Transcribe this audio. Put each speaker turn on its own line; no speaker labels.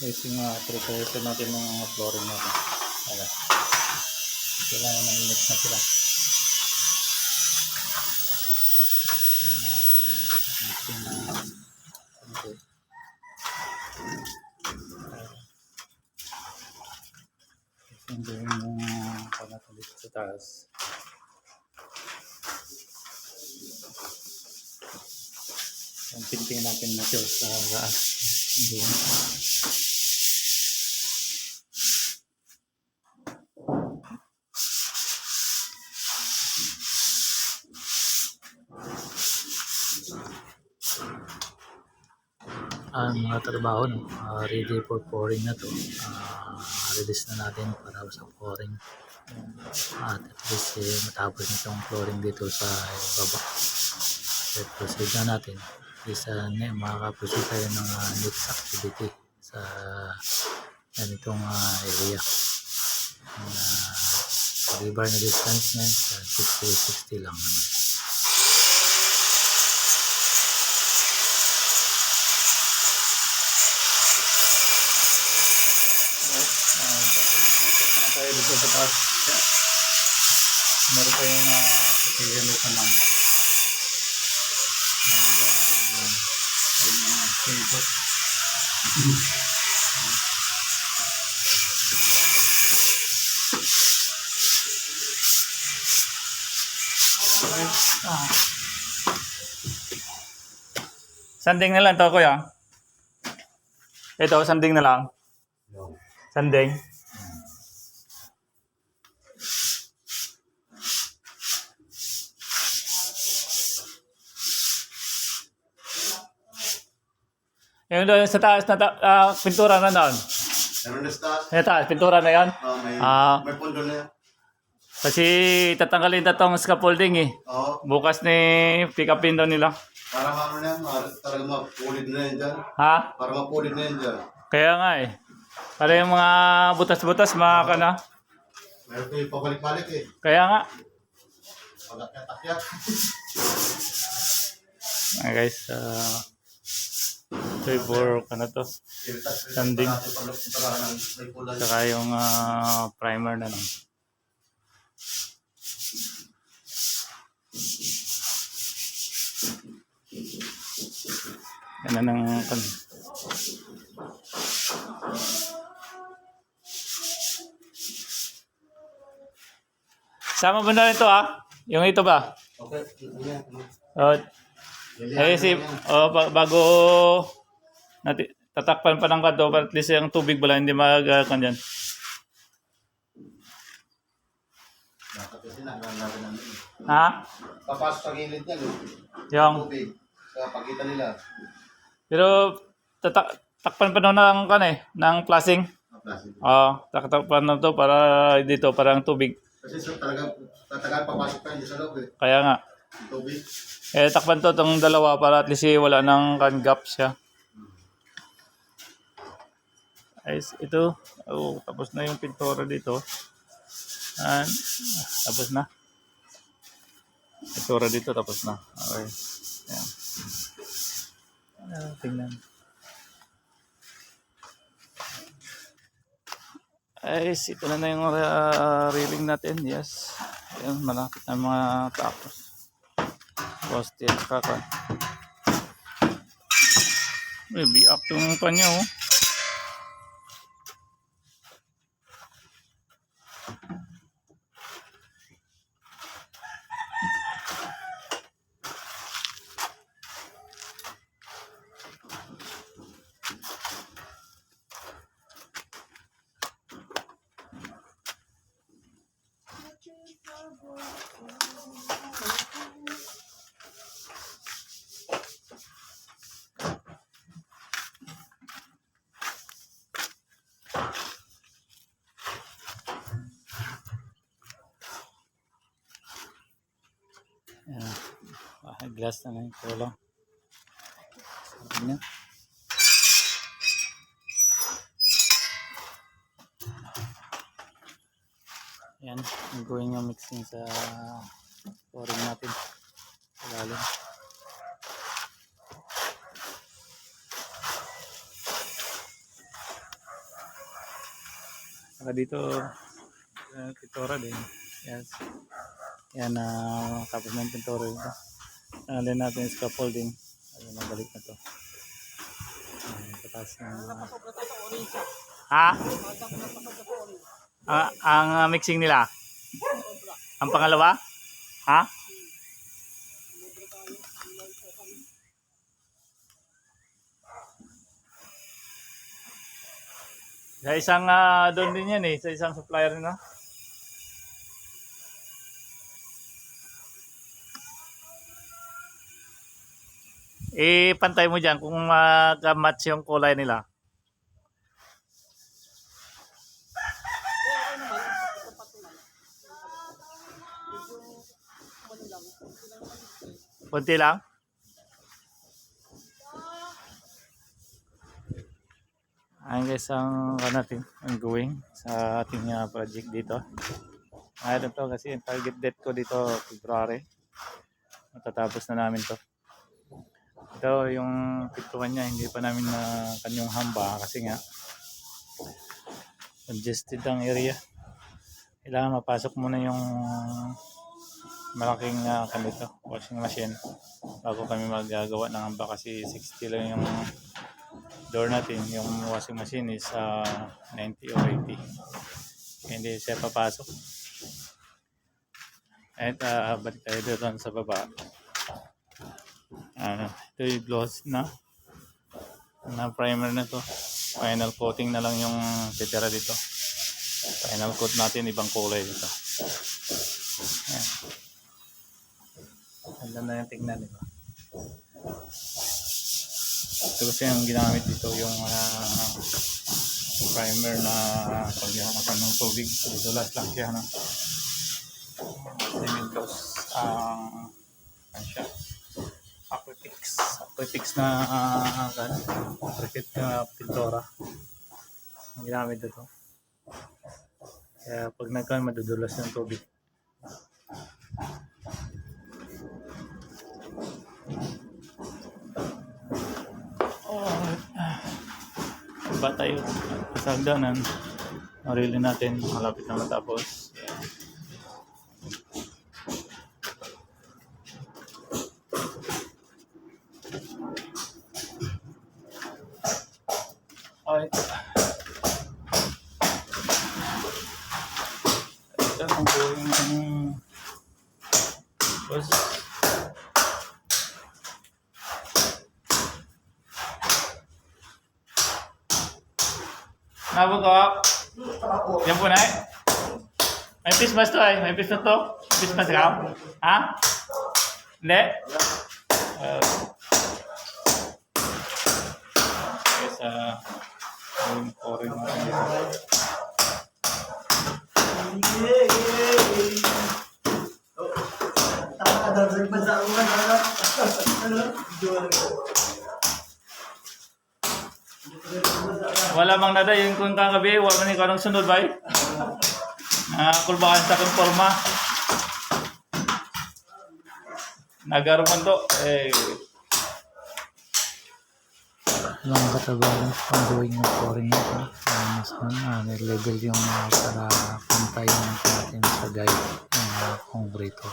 Using preparation natin ng flooring natin. Ayan. Kailangan na-mix na sila. Mixing na okay. Mixing din yung panatulit sa taas. Yung pinting natin na siya sa taas. Ang mga trabaho ready for pouring na to. Release na natin para sa pouring at least matapos nitong flooring dito sa baba. So proceed na natin isa makakaproceed tayo ng next activity sa ganitong area. River na distance na sa 60 lang naman. Tayo dito sa taas. Meron tayong katigan dito ng input. Sanding na lang to, kuya. Ito, sanding na lang. Sanding. Yung doon sa taas na pintura na doon.
Meron na sa taas?
Sa taas, pintura na yan?
May pundo na yan.
Kasi tatanggalin na itong scaffolding eh.
Oo.
Bukas ni pick upin daw nila.
Para ano na yan, talagang mapulid na yan dyan.
Ha?
Para mapulid na yan dyan.
Kaya nga eh. Para yung mga butas-butas mga kana.
Meron ko yung pabalik-balik eh.
Kaya nga.
Pagkakyatak-yak.
Okay guys, ito yung for to. Sanding. Saka yung primer na lang. Yan na ng sama ba na ito yung ito ba?
Okay.
Bago tatakpan pa ng kanto para at least yung tubig bala hindi magkakandyan. Ha?
Papasok sa gilid niya,
Yung
tubig. Sa pagitan nila.
pero takpan pa daw ng ng flashing. Takpan na to para dito parang tubig.
Kasi talagang tatagal papasok pa hindi sa loob eh.
Kaya nga.
Tubig.
Takpan to itong dalawa para at least wala nang gap siya. Guys, ito. Tapos na yung pintura dito. Tapos na. Pintura dito tapos na. Okay. Ayan. Tingnan. Guys, ito na yung railing natin. Yes. Ayan, malapit na mga tapos. Poste at kaka. May biak yung kanya glass na yung kulang. Yan, gawin yung mixing sa flooring natin sa lalim. Saka dito, pintura din. Yes. Yan na tapos ng pintura dito. Din natin yung scaffolding. Ayun, nabalik na to. Pataas ng... Ha? Ang mixing nila? Ang pangalawa? Ha? Sa isang doon din yan sa isang supplier nila. Pantay mo dyan kung mag-match yung kulay nila. Kunti lang. Ayan guys ang natin ongoing sa ating project dito. Ayun to kasi yung target date ko dito February. Matatapos na namin to. Ito yung pintuan niya hindi pa namin na kanyang hamba kasi nga congested ang area. Kailangan mapasok muna yung malaking kanito, washing machine bago kami magagawa ng hamba kasi 60 lang yung door natin, yung washing machine is 90 or 80 hindi siya papasok. At balik tayo doon sa baba. Ito yung gloss na primer na to, final coating na lang yung titira dito. Final coat natin ibang kulay dito. Ayan. Ganda na yung tingnan, diba? Ito kasi ang ginamit dito yung primer na paghihanapan ng tubig. Dulas lang siya, no? Cementos ano siya? Aquatix na cricket na pintura ang ginamit dito. Kaya pag nagkaan madudulas ng tubig. Ba tayo sa hagdanan, marili natin, malapit na matapos. Okay. Ito ang buhay ng boss. Nabog ko. Yan po na eh. May Christmas to eh. May Christmas to. Christmas ka? Ha? Hindi? Yes, yung pouring natin dito. Wala mang nada yung kung kagabi, wala man ikaw ng sunod ba? Kulbakan sa kong forma. Nagaroon to.
Lang katabalan ang gawin ng pouring nito. May level yung para pantay natin sa guide ng konkreto.